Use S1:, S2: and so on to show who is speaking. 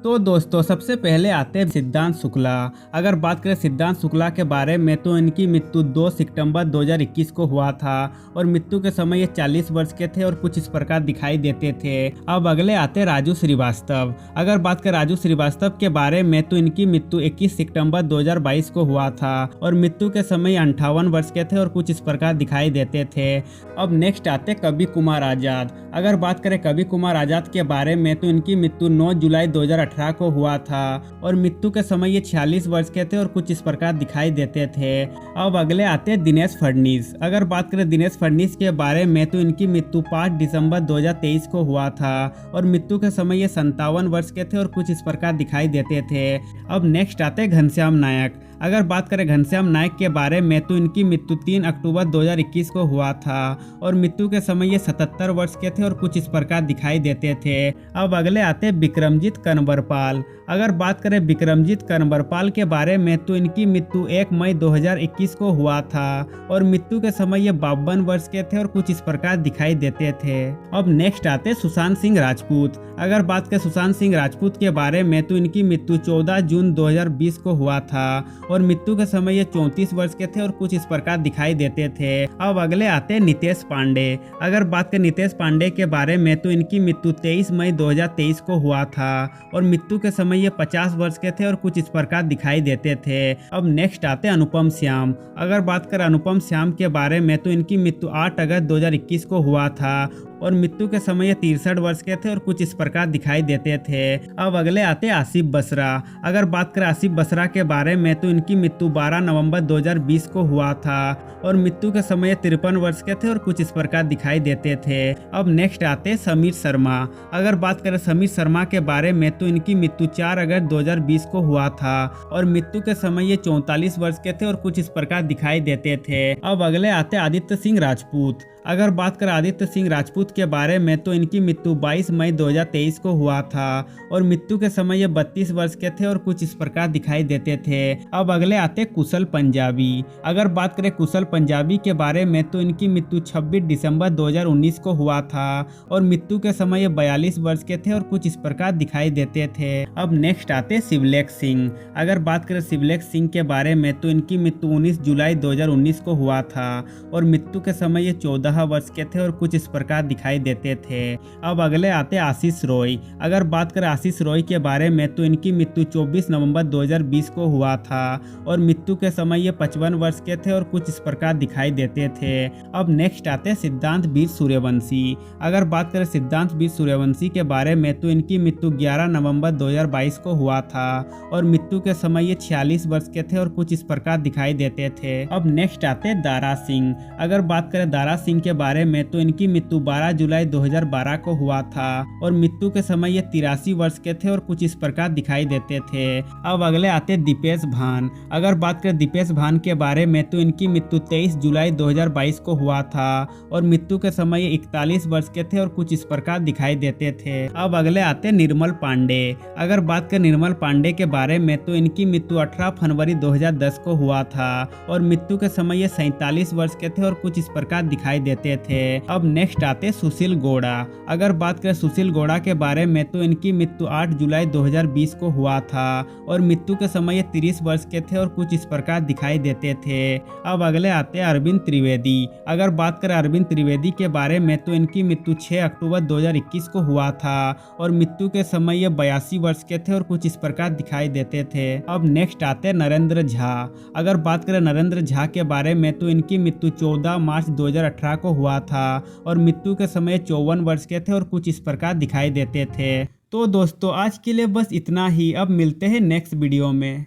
S1: तो दोस्तों सबसे पहले आते हैं सिद्धांत शुक्ला। अगर बात करें सिद्धांत शुक्ला के बारे में तो इनकी मृत्यु 2 सितंबर 2021 को हुआ था और मृत्यु के समय ये 40 वर्ष के थे और कुछ इस प्रकार दिखाई देते थे। अब अगले आते राजू श्रीवास्तव। अगर बात करें राजू श्रीवास्तव के बारे में तो इनकी मृत्यु 21 सितंबर 2022 को हुआ था और मृत्यु के समय 58 वर्ष के थे और कुछ इस प्रकार दिखाई देते थे। अब नेक्स्ट आते कवि कुमार आजाद। अगर बात करें कवि कुमार आजाद के बारे में तो इनकी मृत्यु 9 जुलाई 2018 को हुआ था और मृत्यु के समय ये 46 वर्ष के थे और कुछ इस प्रकार दिखाई देते थे। अब अगले आते दिनेश फडणवीस। अगर बात करें दिनेश फडणवीस के बारे में तो इनकी मृत्यु 5 दिसंबर 2023 को हुआ था और मृत्यु के समय ये 57 वर्ष के थे और कुछ इस प्रकार दिखाई देते थे। अब नेक्स्ट आते घनश्याम नायक। अगर बात करें घनश्याम नायक के बारे में तो इनकी मृत्यु 3 अक्टूबर 2021 को हुआ था और मृत्यु के समय ये 77 वर्ष के थे और कुछ इस प्रकार दिखाई देते थे। अब अगले आते विक्रमजीत कनबरपाल। अगर बात करें विक्रमजीत कनबरपाल के बारे में तो इनकी मृत्यु 1 मई 2021 को हुआ था और मृत्यु के समय ये 52 वर्ष के थे और कुछ इस प्रकार दिखाई देते थे। अब नेक्स्ट आते सुशांत सिंह राजपूत। अगर बात करें सुशांत सिंह राजपूत के बारे में तो इनकी मृत्यु 14 जून 2020 को हुआ था और मृत्यु के समय ये 34 वर्ष के थे और कुछ इस प्रकार दिखाई देते थे। अब अगले आते नितेश पांडे। अगर बात करें नितेश पांडे के बारे में तो इनकी मृत्यु 23 मई 2023 को हुआ था और मृत्यु के समय ये 50 वर्ष के थे और कुछ इस प्रकार दिखाई देते थे। अब नेक्स्ट आते अनुपम श्याम। अगर बात करें अनुपम श्याम के बारे में तो इनकी मृत्यु 8 अगस्त 2021 को हुआ था और मृत्यु के समय ये 63 वर्ष के थे और कुछ इस प्रकार दिखाई देते थे। अब अगले आते आसिफ बसरा। अगर बात करें आसिफ बसरा के बारे में तो इनकी मृत्यु 12 नवंबर 2020 को हुआ था और मृत्यु के समय 53 वर्ष के थे और कुछ इस प्रकार दिखाई देते थे। अब नेक्स्ट आते समीर शर्मा। अगर बात करें समीर शर्मा के बारे में तो इनकी मृत्यु 4 अगस्त 2020 को हुआ था और मृत्यु के समय ये 44 वर्ष के थे और कुछ इस प्रकार दिखाई देते थे। अब अगले आते आदित्य सिंह राजपूत। अगर बात करें आदित्य सिंह राजपूत के बारे में तो इनकी मृत्यु 22 मई 2023 को हुआ था और मृत्यु के समय ये 32 वर्ष के थे और कुछ इस प्रकार दिखाई देते थे। अब अगले आते कुशल पंजाबी। अगर बात करें कुशल पंजाबी के बारे में तो इनकी मृत्यु 26 दिसंबर 2019 को हुआ था और मृत्यु के समय ये 42 वर्ष के थे और कुछ इस प्रकार दिखाई देते थे। अब नेक्स्ट आते शिवलेख सिंह। अगर बात करें शिवलेख सिंह के बारे में तो इनकी मृत्यु 19 जुलाई 2019 को हुआ था और मृत्यु के समय ये 14 वर्ष के थे और कुछ इस प्रकार दिखाई देते थे। अब अगले आते आशीष रॉय। अगर बात करें आशीष रॉय के बारे में तो इनकी मृत्यु 24 नवंबर 2020 को हुआ था और मृत्यु के समय ये 55 वर्ष के थे और कुछ इस प्रकार दिखाई देते थे। अब नेक्स्ट आते सिद्धांत वीर सूर्यवंशी। अगर बात करें सिद्धांत वीर सूर्यवंशी के बारे में तो इनकी मृत्यु 11 नवंबर 2022 को हुआ था और मृत्यु के समय ये 46 वर्ष के थे और कुछ इस प्रकार दिखाई देते थे। अब नेक्स्ट आते दारा सिंह। अगर बात करें दारा सिंह के बारे में तो इनकी मृत्यु 12 जुलाई 2012 को हुआ था और मृत्यु के समय ये 83 वर्ष के थे और कुछ इस प्रकार दिखाई देते थे। अब अगले आते दीपेश भान। अगर बात करें दीपेश भान के बारे में तो इनकी मृत्यु 23 जुलाई 2022 को हुआ था और मृत्यु के समय ये 41 वर्ष के थे और कुछ इस प्रकार दिखाई देते थे। अब अगले आते निर्मल पांडे। अगर बात करें निर्मल पांडे के बारे में तो इनकी मृत्यु 18 फरवरी 2010 को हुआ था और मृत्यु के समय ये 47 वर्ष के थे और कुछ इस प्रकार दिखाई देते थे। अब नेक्स्ट आते सुशील गौड़ा। अगर बात करें सुशील गौड़ा के बारे में तो इनकी मृत्यु 8 जुलाई 2020 को हुआ था और मृत्यु के समय ये 30 वर्ष के थे और कुछ इस प्रकार दिखाई देते थे। अब अगले आते अरविंद त्रिवेदी। अगर बात करें अरविंद त्रिवेदी के बारे में तो इनकी मृत्यु 6 अक्टूबर 2021 को हुआ था और मृत्यु के समय ये 82 वर्ष के थे और कुछ इस प्रकार दिखाई देते थे। अब नेक्स्ट आते नरेंद्र झा। अगर बात करें नरेंद्र झा के बारे में तो इनकी मृत्यु 14 मार्च 2018 को हुआ था और मृत्यु के समय 54 वर्ष के थे और कुछ इस प्रकार दिखाई देते थे। तो दोस्तों आज के लिए बस इतना ही। अब मिलते हैं नेक्स्ट वीडियो में।